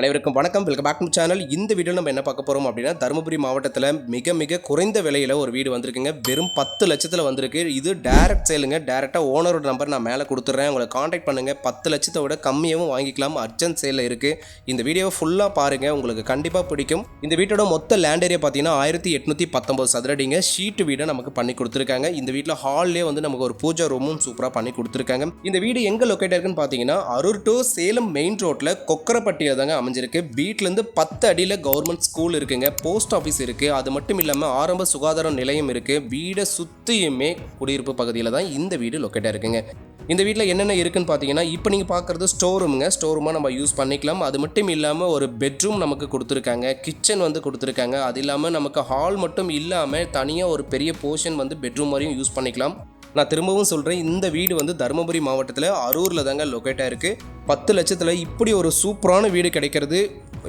அனைவருக்கும் வணக்கம். Welcome back to channel. இந்த வீடியோ நம்ம என்ன பார்க்க போகிறோம் அப்படின்னா, தருமபுரி மாவட்டத்தில் மிக குறைந்த விலையில் ஒரு வீடு வந்திருக்குங்க. வெறும் 10 லட்சத்தில் வந்திருக்கு. இது டைரக்ட் சேலுங்க. டைரெக்டாக ஓனரோட நம்பர் நான் மேலே கொடுத்துட்றேன். உங்களை காண்டாக்ட் பண்ணுங்கள். 10 லட்சத்தை விட கம்மியாகவும் வாங்கிக்கலாம். அர்ஜென்ட் சேலில் இருக்குது. இந்த வீடியோவை ஃபுல்லாக பாருங்கள், உங்களுக்கு கண்டிப்பாக பிடிக்கும். இந்த வீட்டோட மொத்த லேண்ட் ஏரியா பார்த்தீங்கன்னா 1819 சதுரடிங்க. ஷீட்டு வீடை நமக்கு பண்ணி கொடுத்துருக்காங்க. இந்த வீட்டில் ஹால்லே வந்து நமக்கு ஒரு பூஜா ரூமும் சூப்பராக பண்ணி கொடுத்துருக்காங்க. இந்த வீடு எங்கே லொக்கேட் இருக்குன்னு பார்த்தீங்கன்னா, அரூர் டு சேலம் மெயின் ரோட்டில் கொக்கரப்பட்டியில் தாங்க அமைஞ்சிருக்கு. வீட்டிலேருந்து 10 அடியில் கவர்மெண்ட் ஸ்கூல் இருக்குங்க, போஸ்ட் ஆஃபீஸ் இருக்குது. அது மட்டும் இல்லாமல் ஆரம்ப சுகாதார நிலையம் இருக்குது. வீடை சுற்றியுமே குடியிருப்பு பகுதியில் தான் இந்த வீடு லொக்கேட்டாக இருக்குங்க. இந்த வீட்டில் என்னென்ன இருக்குன்னு பார்த்தீங்கன்னா, இப்போ நீங்கள் பார்க்குறது ஸ்டோர் ரூமுங்க. ஸ்டோர் ரூமாக நம்ம யூஸ் பண்ணிக்கலாம். அது மட்டும் இல்லாமல் ஒரு பெட்ரூம் நமக்கு கொடுத்துருக்காங்க, கிச்சன் வந்து கொடுத்துருக்காங்க. அது இல்லாமல் நமக்கு ஹால் மட்டும் இல்லாமல் தனியாக ஒரு பெரிய போர்ஷன் வந்து பெட்ரூம் மாதிரியும் யூஸ் பண்ணிக்கலாம். நான் திரும்பவும் சொல்கிறேன், இந்த வீடு வந்து தருமபுரி மாவட்டத்தில் அரூரில் தாங்க லொக்கேட்டாக இருக்குது. 10 லட்சத்தில் இப்படி ஒரு சூப்பரான வீடு கிடைக்கிறது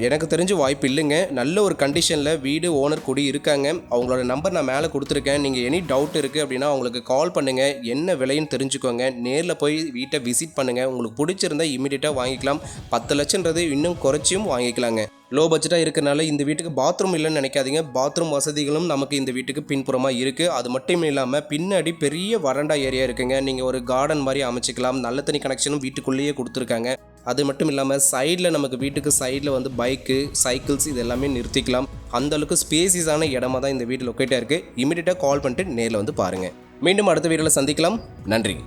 எனக்கு தெரிஞ்சு வாய்ப்பு இல்லைங்க. நல்ல ஒரு கண்டிஷனில் வீடு ஓனர் கூடி இருக்காங்க. அவங்களோட நம்பர் நான் மேலே கொடுத்துருக்கேன். நீங்கள் எனி டவுட் இருக்குது அப்படின்னா அவங்களுக்கு கால் பண்ணுங்கள். என்ன விலைன்னு தெரிஞ்சுக்கோங்க. நேரில் போய் வீட்டை விசிட் பண்ணுங்கள். உங்களுக்கு பிடிச்சிருந்தா இமீடியட்டாக வாங்கிக்கலாம். 10 லட்சன்றது இன்னும் குறைச்சியும் வாங்கிக்கலாங்க. லோ பட்ஜெட்டாக இருக்கிறனால இந்த வீட்டுக்கு பாத்ரூம் இல்லைன்னு நினைக்காதீங்க. பாத்ரூம் வசதிகளும் நமக்கு இந்த வீட்டுக்கு பின்புறமாக இருக்குது. அது மட்டும் இல்லாமல் பின்னாடி பெரிய வறண்டா ஏரியா இருக்குங்க. நீங்கள் ஒரு கார்டன் மாதிரி அமைச்சிக்கலாம். நல்ல தண்ணி கனெக்ஷனும் வீட்டுக்குள்ளேயே கொடுத்துருக்காங்க. அது மட்டும் இல்லாமல் சைடில் நமக்கு வீட்டுக்கு சைடில் வந்து பைக்கு, சைக்கிள்ஸ் இது எல்லாமே நிறுத்திக்கலாம். அந்தளவுக்கு ஸ்பேசியஸான இடமா தான் இந்த வீடு லொக்கேட்டாக இருக்குது. இமீடியட்டாக கால் பண்ணிட்டு நேரில் வந்து பாருங்கள். மீண்டும் அடுத்த வீடியோவில் சந்திக்கலாம். நன்றி.